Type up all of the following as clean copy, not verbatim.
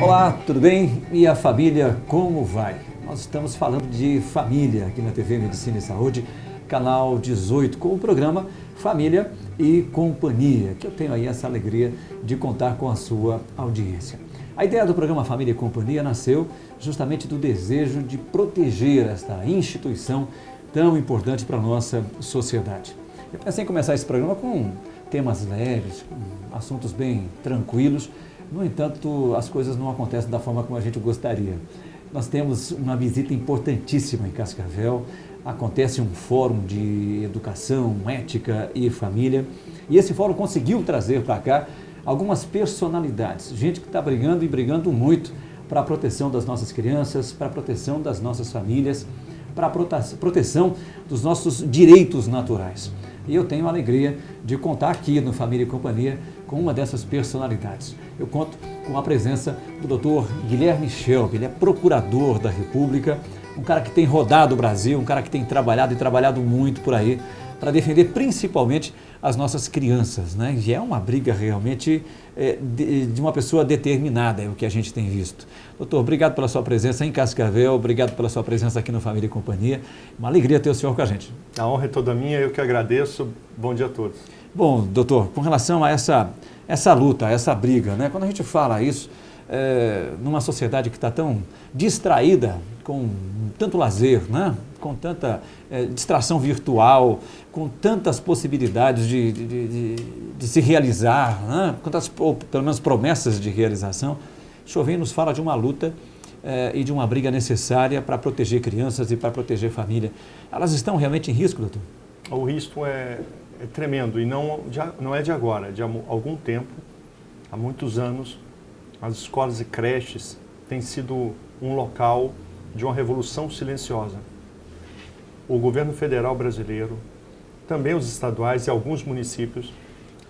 Olá, tudo bem? E a família, como vai? Nós estamos falando de família aqui na TV Medicina e Saúde, canal 18, com o programa Família e Companhia, que eu tenho aí essa alegria de contar com a sua audiência. A ideia do programa Família e Companhia nasceu justamente do desejo de proteger esta instituição tão importante para a nossa sociedade. Eu pensei em começar esse programa com temas leves, com assuntos bem tranquilos. No entanto, as coisas não acontecem da forma como a gente gostaria. Nós temos uma visita importantíssima em Cascavel, acontece um fórum de educação, ética e família, e esse fórum conseguiu trazer para cá algumas personalidades, gente que está brigando e brigando muito para a proteção das nossas crianças, para a proteção das nossas famílias, para a proteção dos nossos direitos naturais. E eu tenho a alegria de contar aqui no Família e Companhia com uma dessas personalidades. Eu conto com a presença do Dr. Guilherme Schelp, ele é procurador da República, um cara que tem rodado o Brasil, um cara que tem trabalhado e trabalhado muito por aí para defender principalmente as nossas crianças, né? E é uma briga realmente de uma pessoa determinada, é o que a gente tem visto. Doutor, obrigado pela sua presença em Cascavel, obrigado pela sua presença aqui no Família e Companhia. Uma alegria ter o senhor com a gente. A honra é toda minha, eu que agradeço. Bom dia a todos. Bom, doutor, com relação a essa luta, essa briga, né? Quando a gente fala isso, numa sociedade que está tão distraída, com tanto lazer, né? Com tanta distração virtual, com tantas possibilidades de se realizar, né? Ou pelo menos promessas de realização, o senhor vem nos fala de uma luta e de uma briga necessária para proteger crianças e para proteger família. Elas estão realmente em risco, doutor? O risco é tremendo e não é de agora, é de há algum tempo, há muitos anos. As escolas e creches têm sido um local de uma revolução silenciosa. O governo federal brasileiro, também os estaduais e alguns municípios,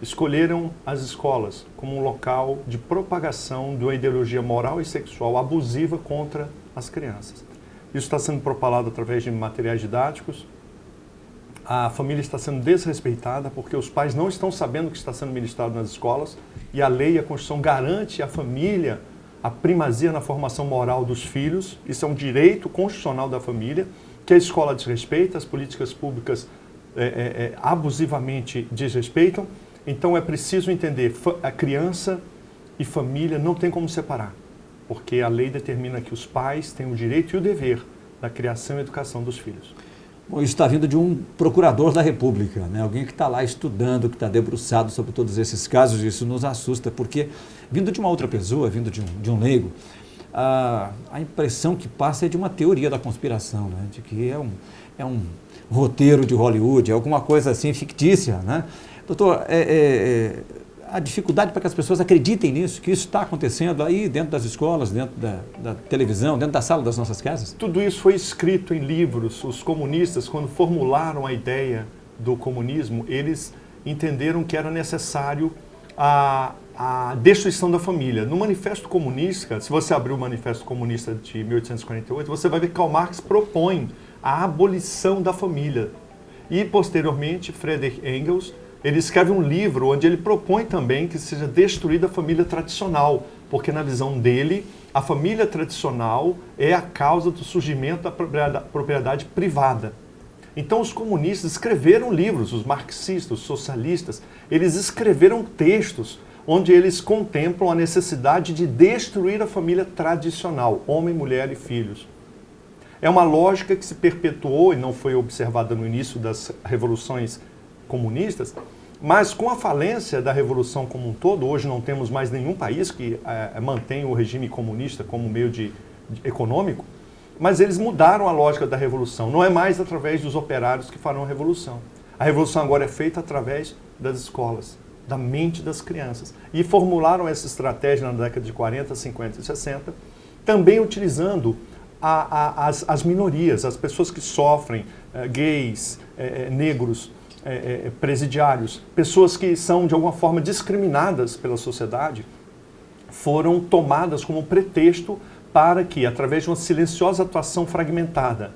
escolheram as escolas como um local de propagação de uma ideologia moral e sexual abusiva contra as crianças. Isso está sendo propalado através de materiais didáticos. A família está sendo desrespeitada porque os pais não estão sabendo o que está sendo ministrado nas escolas e a lei e a Constituição garante à família a primazia na formação moral dos filhos. Isso é um direito constitucional da família, que a escola desrespeita, as políticas públicas abusivamente desrespeitam. Então é preciso entender, a criança e família não tem como separar, porque a lei determina que os pais têm o direito e o dever da criação e educação dos filhos. Bom, isso está vindo de um procurador da República, né? Alguém que está lá estudando, que está debruçado sobre todos esses casos, e isso nos assusta, porque vindo de uma outra pessoa, vindo de um leigo, a impressão que passa é de uma teoria da conspiração, né? De que é um roteiro de Hollywood, é alguma coisa assim fictícia, né? Doutor, a dificuldade para que as pessoas acreditem nisso, que isso está acontecendo aí dentro das escolas, dentro da televisão, dentro da sala das nossas casas? Tudo isso foi escrito em livros. Os comunistas, quando formularam a ideia do comunismo, eles entenderam que era necessário a destruição da família. No Manifesto Comunista, se você abrir o Manifesto Comunista de 1848, você vai ver que Karl Marx propõe a abolição da família. E, posteriormente, Friedrich Engels, ele escreve um livro onde ele propõe também que seja destruída a família tradicional, porque na visão dele, a família tradicional é a causa do surgimento da propriedade privada. Então os comunistas escreveram livros, os marxistas, os socialistas, eles escreveram textos onde eles contemplam a necessidade de destruir a família tradicional, homem, mulher e filhos. É uma lógica que se perpetuou e não foi observada no início das revoluções comunistas, mas com a falência da revolução como um todo, hoje não temos mais nenhum país que mantém o regime comunista como meio econômico, mas eles mudaram a lógica da revolução. Não é mais através dos operários que farão a revolução. A revolução agora é feita através das escolas, da mente das crianças. E formularam essa estratégia na década de 40, 50 e 60, também utilizando as minorias, as pessoas que sofrem, gays, negros, presidiários, pessoas que são de alguma forma discriminadas pela sociedade, foram tomadas como pretexto para que, através de uma silenciosa atuação fragmentada,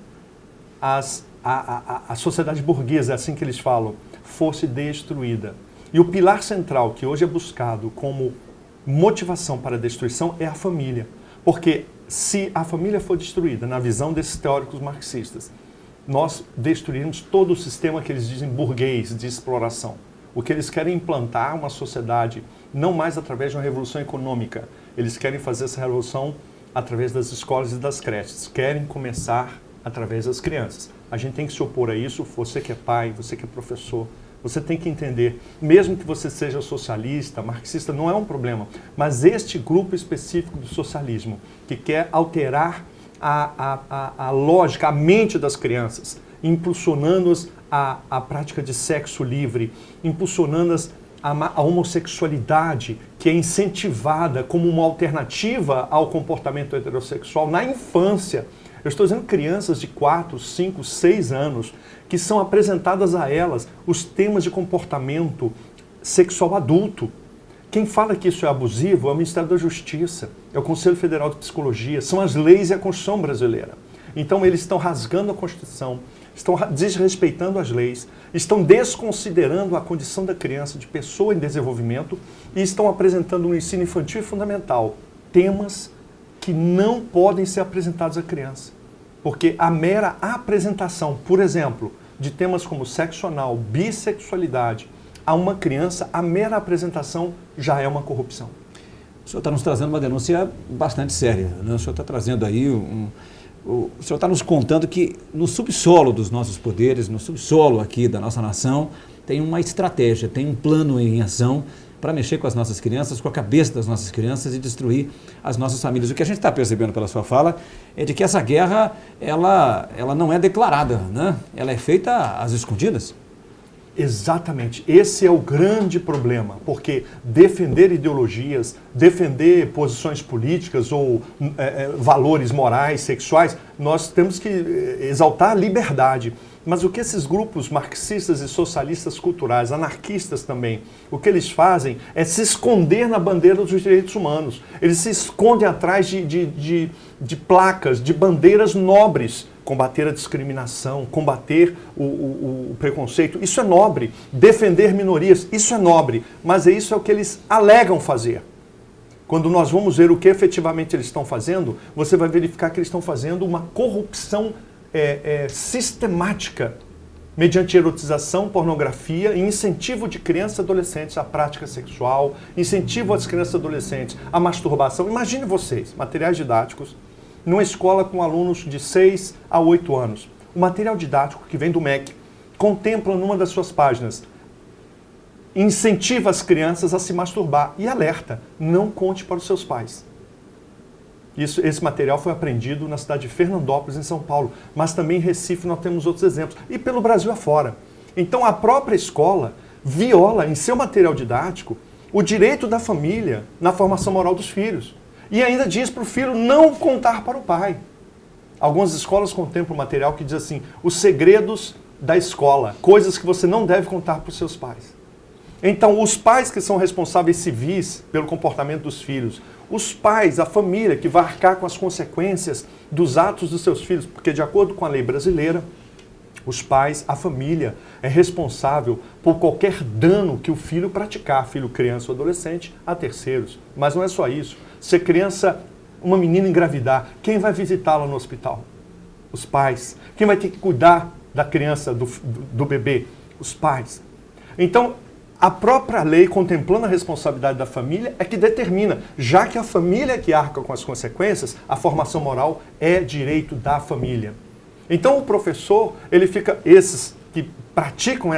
a sociedade burguesa, é assim que eles falam, fosse destruída. E o pilar central que hoje é buscado como motivação para a destruição é a família. Porque se a família for destruída, na visão desses teóricos marxistas, nós destruiremos todo o sistema que eles dizem burguês de exploração. O que eles querem implantar uma sociedade não mais através de uma revolução econômica. Eles querem fazer essa revolução através das escolas e das creches. Querem começar através das crianças. A gente tem que se opor a isso. Você que é pai, você que é professor, você tem que entender, mesmo que você seja socialista, marxista, não é um problema, mas este grupo específico do socialismo, que quer alterar a lógica, a mente das crianças, impulsionando-as à prática de sexo livre, impulsionando-as à homossexualidade, que é incentivada como uma alternativa ao comportamento heterossexual na infância. Eu estou dizendo crianças de 4, 5, 6 anos, que são apresentadas a elas os temas de comportamento sexual adulto. Quem fala que isso é abusivo é o Ministério da Justiça, é o Conselho Federal de Psicologia, são as leis e a Constituição brasileira. Então eles estão rasgando a Constituição, estão desrespeitando as leis, estão desconsiderando a condição da criança de pessoa em desenvolvimento e estão apresentando no ensino infantil e fundamental temas que não podem ser apresentados à criança. Porque a mera apresentação, por exemplo, de temas como sexo anal, bissexualidade, a uma criança, a mera apresentação já é uma corrupção. O senhor está nos trazendo uma denúncia bastante séria, né? O senhor está trazendo aí o senhor está nos contando que no subsolo dos nossos poderes, no subsolo aqui da nossa nação, tem uma estratégia, tem um plano em ação para mexer com as nossas crianças, com a cabeça das nossas crianças e destruir as nossas famílias. O que a gente está percebendo pela sua fala é de que essa guerra, ela não é declarada, né? Ela é feita às escondidas. Exatamente. Esse é o grande problema, porque defender ideologias, defender posições políticas ou valores morais, sexuais, nós temos que exaltar a liberdade. Mas o que esses grupos marxistas e socialistas culturais, anarquistas também, o que eles fazem é se esconder na bandeira dos direitos humanos. Eles se escondem atrás de placas, de bandeiras nobres. Combater a discriminação, combater o preconceito, isso é nobre. Defender minorias, isso é nobre. Mas isso é o que eles alegam fazer. Quando nós vamos ver o que efetivamente eles estão fazendo, você vai verificar que eles estão fazendo uma corrupção sistemática, mediante erotização, pornografia e incentivo de crianças e adolescentes à prática sexual, incentivo às crianças e adolescentes à masturbação. Imagine vocês, materiais didáticos, numa escola com alunos de 6 a 8 anos. O material didático que vem do MEC contempla numa das suas páginas, incentiva as crianças a se masturbar e alerta, não conte para os seus pais. Esse material foi apreendido na cidade de Fernandópolis, em São Paulo, mas também em Recife nós temos outros exemplos, e pelo Brasil afora. Então a própria escola viola em seu material didático o direito da família na formação moral dos filhos. E ainda diz para o filho não contar para o pai. Algumas escolas contemplam material que diz assim, os segredos da escola, coisas que você não deve contar para os seus pais. Então, os pais que são responsáveis civis pelo comportamento dos filhos, os pais, a família que vai arcar com as consequências dos atos dos seus filhos, porque de acordo com a lei brasileira, os pais, a família é responsável por qualquer dano que o filho praticar, filho, criança ou adolescente, a terceiros. Mas não é só isso. Se a criança, uma menina engravidar, quem vai visitá-la no hospital? Os pais. Quem vai ter que cuidar da criança, do bebê? Os pais. Então, a própria lei, contemplando a responsabilidade da família, é que determina, já que a família é que arca com as consequências, a formação moral é direito da família. Então o professor, ele fica, esses que praticam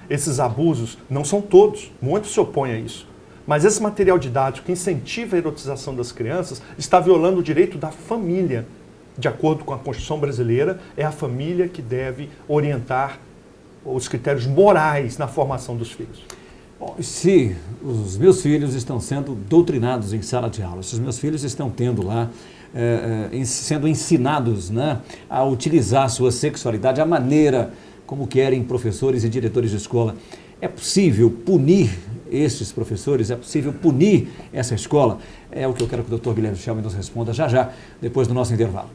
esses abusos, não são todos, muitos se opõem a isso, mas esse material didático que incentiva a erotização das crianças está violando o direito da família. De acordo com a Constituição brasileira, é a família que deve orientar os critérios morais na formação dos filhos. Bom, se os meus filhos estão sendo doutrinados em sala de aula, se os meus filhos estão tendo lá, sendo ensinados, né, a utilizar a sua sexualidade, a maneira como querem professores e diretores de escola, é possível punir esses professores? É possível punir essa escola? É o que eu quero que o Dr. Guilherme Schelman nos responda já, depois do nosso intervalo.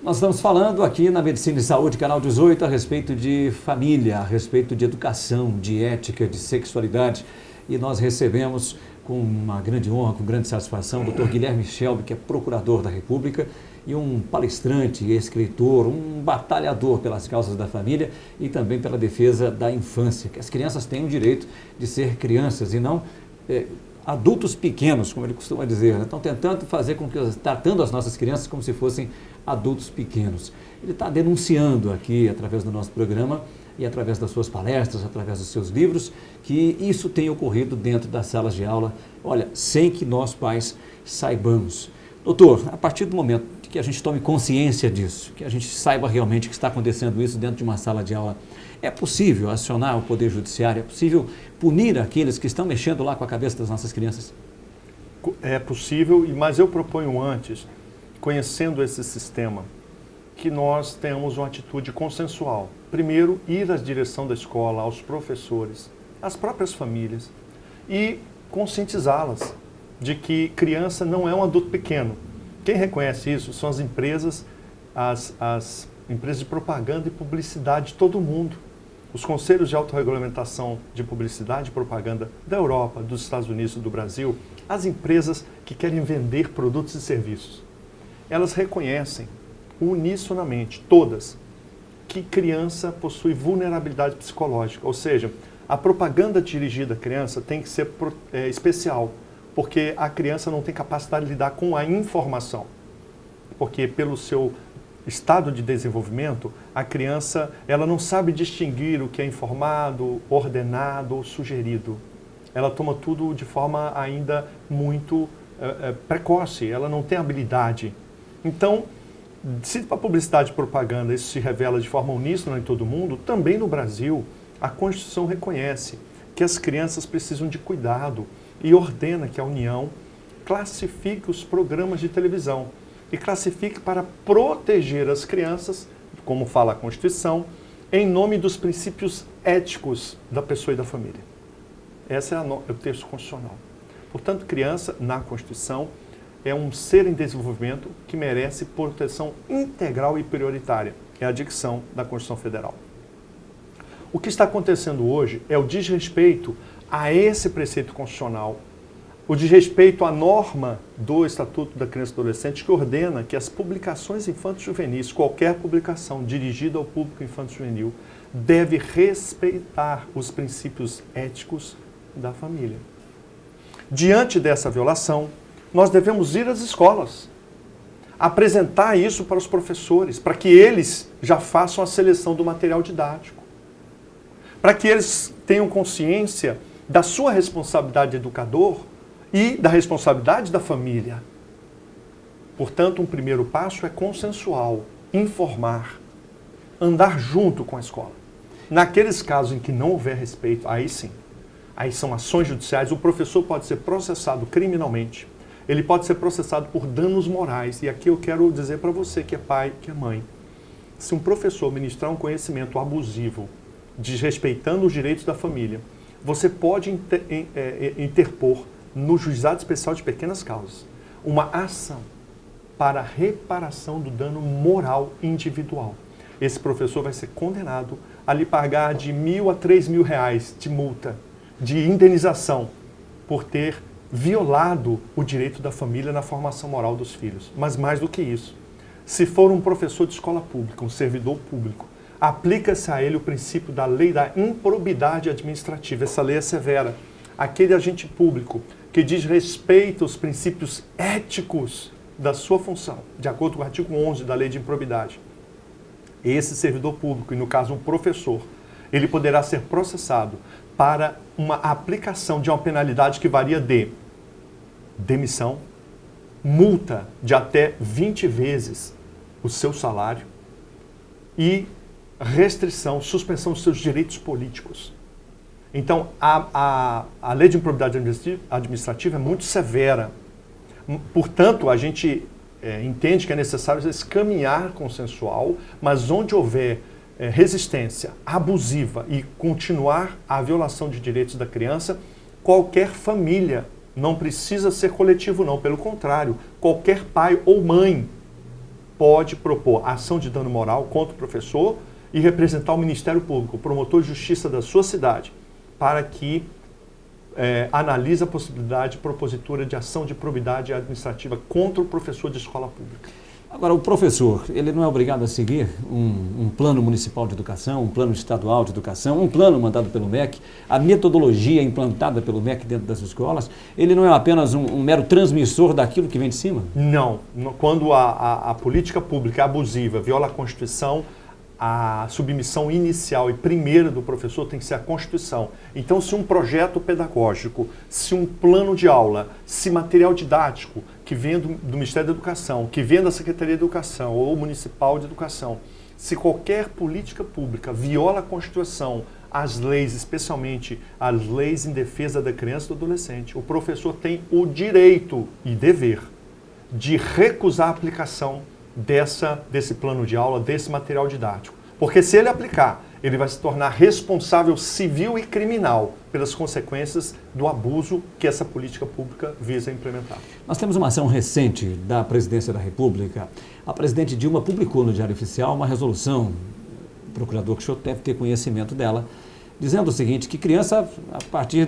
Nós Nós estamos falando aqui na Medicina e Saúde, Canal 18, a respeito de família, a respeito de educação, de ética, de sexualidade. E nós recebemos com uma grande honra, com grande satisfação, o Dr. Guilherme Shelby, que é procurador da República e um palestrante, escritor, um batalhador pelas causas da família e também pela defesa da infância, que as crianças têm o direito de ser crianças e não adultos pequenos, como ele costuma dizer. Estão tentando fazer com que, tratando as nossas crianças como se fossem adultos pequenos. Ele está denunciando aqui, através do nosso programa e através das suas palestras, através dos seus livros, que isso tem ocorrido dentro das salas de aula, olha, sem que nós pais saibamos. Doutor, a partir do momento que a gente tome consciência disso, que a gente saiba realmente que está acontecendo isso dentro de uma sala de aula, é possível acionar o Poder Judiciário? É possível punir aqueles que estão mexendo lá com a cabeça das nossas crianças? É possível, mas eu proponho antes, conhecendo esse sistema, que nós tenhamos uma atitude consensual. Primeiro, ir à direção da escola, aos professores, às próprias famílias e conscientizá-las de que criança não é um adulto pequeno. Quem reconhece isso são as empresas, as empresas de propaganda e publicidade de todo mundo. Os conselhos de autorregulamentação de publicidade e propaganda da Europa, dos Estados Unidos e do Brasil, as empresas que querem vender produtos e serviços, elas reconhecem unisonamente, todas, que criança possui vulnerabilidade psicológica. Ou seja, a propaganda dirigida à criança tem que ser especial, porque a criança não tem capacidade de lidar com a informação. Porque pelo seu estado de desenvolvimento, a criança ela não sabe distinguir o que é informado, ordenado ou sugerido. Ela toma tudo de forma ainda muito precoce, ela não tem habilidade. Então, se para publicidade e propaganda isso se revela de forma uníssona em todo mundo, também no Brasil, a Constituição reconhece que as crianças precisam de cuidado e ordena que a União classifique os programas de televisão e classifique para proteger as crianças, como fala a Constituição, em nome dos princípios éticos da pessoa e da família. Esse é o texto constitucional. Portanto, criança, na Constituição, é um ser em desenvolvimento que merece proteção integral e prioritária. É a dicção da Constituição Federal. O que está acontecendo hoje é o desrespeito a esse preceito constitucional, o desrespeito à norma do Estatuto da Criança e do Adolescente, que ordena que as publicações infanto-juvenis, qualquer publicação dirigida ao público infanto-juvenil, deve respeitar os princípios éticos da família. Diante dessa violação, nós devemos ir às escolas, apresentar isso para os professores, para que eles já façam a seleção do material didático, para que eles tenham consciência da sua responsabilidade de educador e da responsabilidade da família. Portanto, um primeiro passo é consensual, informar, andar junto com a escola. Naqueles casos em que não houver respeito, aí sim, aí são ações judiciais, o professor pode ser processado criminalmente, ele pode ser processado por danos morais. E aqui eu quero dizer para você que é pai, que é mãe, se um professor ministrar um conhecimento abusivo, desrespeitando os direitos da família, você pode interpor no Juizado Especial de Pequenas Causas uma ação para reparação do dano moral individual. Esse professor vai ser condenado a lhe pagar de R$1.000 a R$3.000 de multa, de indenização, por ter violado o direito da família na formação moral dos filhos. Mas mais do que isso, se for um professor de escola pública, um servidor público, aplica-se a ele o princípio da lei da improbidade administrativa. Essa lei é severa. Aquele agente público que diz respeito aos princípios éticos da sua função, de acordo com o artigo 11 da lei de improbidade, esse servidor público, e no caso um professor, ele poderá ser processado para uma aplicação de uma penalidade que varia de demissão, multa de até 20 vezes o seu salário e restrição, suspensão dos seus direitos políticos. Então, a lei de improbidade administrativa é muito severa. Portanto, a gente entende que é necessário esse caminhar consensual, mas onde houver resistência abusiva e continuar a violação de direitos da criança, qualquer família, não precisa ser coletivo não, pelo contrário, qualquer pai ou mãe pode propor ação de dano moral contra o professor e representar o Ministério Público, o promotor de justiça da sua cidade, para que analise a possibilidade de propositura de ação de probidade administrativa contra o professor de escola pública. Agora, o professor, ele não é obrigado a seguir um plano municipal de educação, um plano estadual de educação, um plano mandado pelo MEC, a metodologia implantada pelo MEC dentro das escolas, ele não é apenas um mero transmissor daquilo que vem de cima? Não. Quando a política pública é abusiva, viola a Constituição, a submissão inicial e primeira do professor tem que ser a Constituição. Então, se um projeto pedagógico, se um plano de aula, se material didático que vem do Ministério da Educação, que vem da Secretaria de Educação ou Municipal de Educação, se qualquer política pública viola a Constituição, as leis, especialmente as leis em defesa da criança e do adolescente, o professor tem o direito e dever de recusar a aplicação desse plano de aula, desse material didático. Porque se ele aplicar, ele vai se tornar responsável civil e criminal pelas consequências do abuso que essa política pública visa implementar. Nós temos uma ação recente da Presidência da República. A presidente Dilma publicou no Diário Oficial uma resolução, o procurador que o senhor deve ter conhecimento dela, dizendo o seguinte, que criança, a partir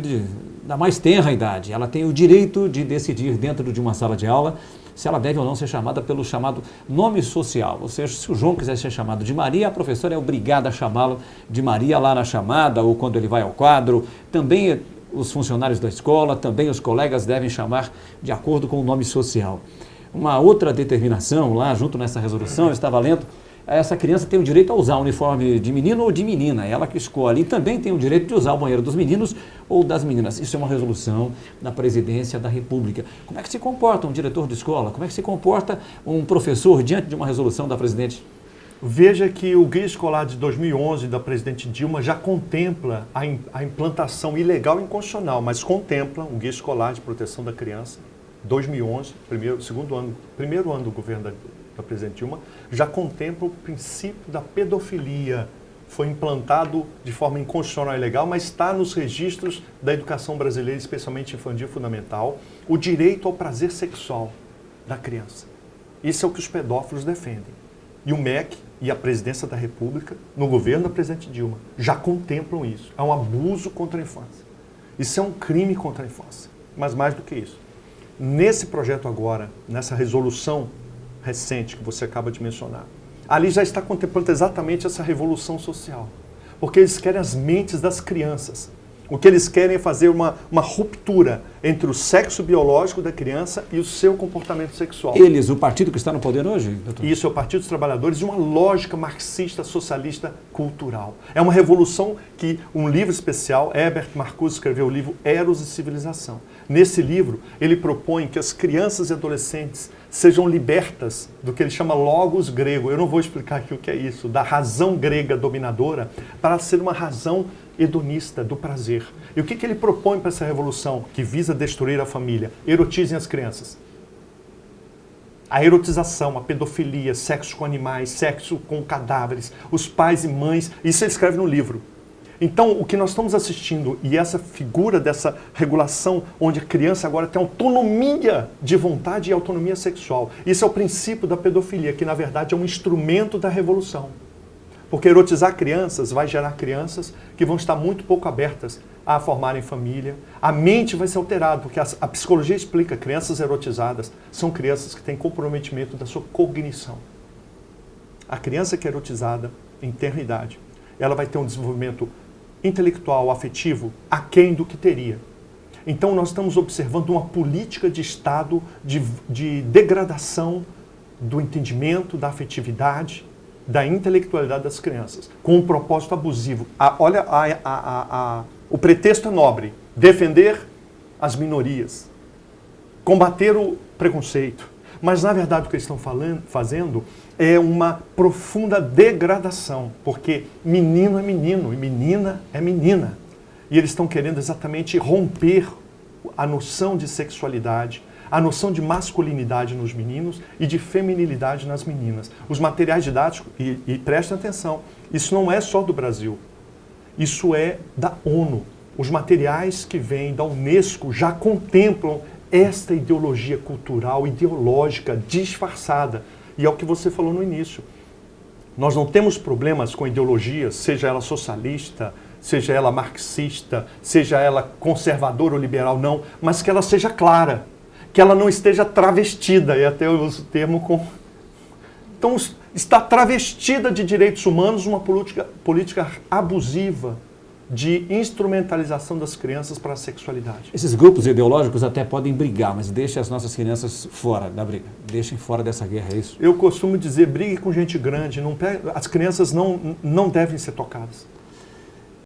da mais tenra idade, ela tem o direito de decidir dentro de uma sala de aula se ela deve ou não ser chamada pelo chamado nome social. Ou seja, se o João quiser ser chamado de Maria, a professora é obrigada a chamá-lo de Maria lá na chamada ou quando ele vai ao quadro. Também os funcionários da escola, também os colegas devem chamar de acordo com o nome social. Uma outra determinação lá, junto nessa resolução, eu estava lendo, essa criança tem o direito a usar o uniforme de menino ou de menina, ela que escolhe. E também tem o direito de usar o banheiro dos meninos ou das meninas. Isso é uma resolução da Presidência da República. Como é que se comporta um diretor de escola? Como é que se comporta um professor diante de uma resolução da Presidente? Veja que o Guia Escolar de 2011 da Presidente Dilma já contempla a implantação ilegal e inconstitucional, mas contempla o Guia Escolar de Proteção da Criança, 2011, primeiro ano do governo da Presidente Dilma, já contempla o princípio da pedofilia. Foi implantado de forma inconstitucional e ilegal, mas está nos registros da educação brasileira, especialmente infantil e fundamental, o direito ao prazer sexual da criança. Isso é o que os pedófilos defendem. E o MEC e a Presidência da República, no governo da Presidente Dilma, já contemplam isso. É um abuso contra a infância. Isso é um crime contra a infância. Mas mais do que isso. Nesse projeto agora, nessa resolução recente que você acaba de mencionar, ali já está contemplando exatamente essa revolução social. Porque eles querem as mentes das crianças. O que eles querem é fazer uma ruptura entre o sexo biológico da criança e o seu comportamento sexual. Eles, o partido que está no poder hoje, doutor? Isso é o Partido dos Trabalhadores, de uma lógica marxista, socialista, cultural. É uma revolução que um livro especial, Herbert Marcuse escreveu o livro Eros e Civilização. Nesse livro, ele propõe que as crianças e adolescentes sejam libertas do que ele chama logos grego. Eu não vou explicar aqui o que é isso, da razão grega dominadora, para ser uma razão hedonista, do prazer. E o que ele propõe para essa revolução que visa destruir a família? Erotizem as crianças. A erotização, a pedofilia, sexo com animais, sexo com cadáveres, os pais e mães, isso ele escreve no livro. Então, o que nós estamos assistindo, e essa figura dessa regulação, onde a criança agora tem autonomia de vontade e autonomia sexual, isso é o princípio da pedofilia, que na verdade é um instrumento da revolução. Porque erotizar crianças vai gerar crianças que vão estar muito pouco abertas a formarem família. A mente vai ser alterada, porque a psicologia explica, crianças erotizadas são crianças que têm comprometimento da sua cognição. A criança que é erotizada, em tenra idade, ela vai ter um desenvolvimento intelectual, afetivo, aquém do que teria. Então nós estamos observando uma política de Estado de degradação do entendimento, da afetividade, da intelectualidade das crianças, com um propósito abusivo. Olha, o pretexto é nobre, defender as minorias, combater o preconceito. Mas, na verdade, o que eles estão fazendo é uma profunda degradação, porque menino é menino e menina é menina. E eles estão querendo exatamente romper a noção de sexualidade, a noção de masculinidade nos meninos e de feminilidade nas meninas. Os materiais didáticos, e prestem atenção, isso não é só do Brasil, isso é da ONU. Os materiais que vêm da Unesco já contemplam esta ideologia cultural, ideológica, disfarçada, E é o que você falou no início. Nós não temos problemas com ideologias, seja ela socialista, seja ela marxista, seja ela conservadora ou liberal, não, mas que ela seja clara, que ela não esteja travestida, e até eu uso o termo com... Então, está travestida de direitos humanos uma política abusiva de instrumentalização das crianças para a sexualidade. Esses grupos ideológicos até podem brigar, mas deixem as nossas crianças fora da briga. Deixem fora dessa guerra, é isso? Eu costumo dizer, brigue com gente grande, as crianças não devem ser tocadas.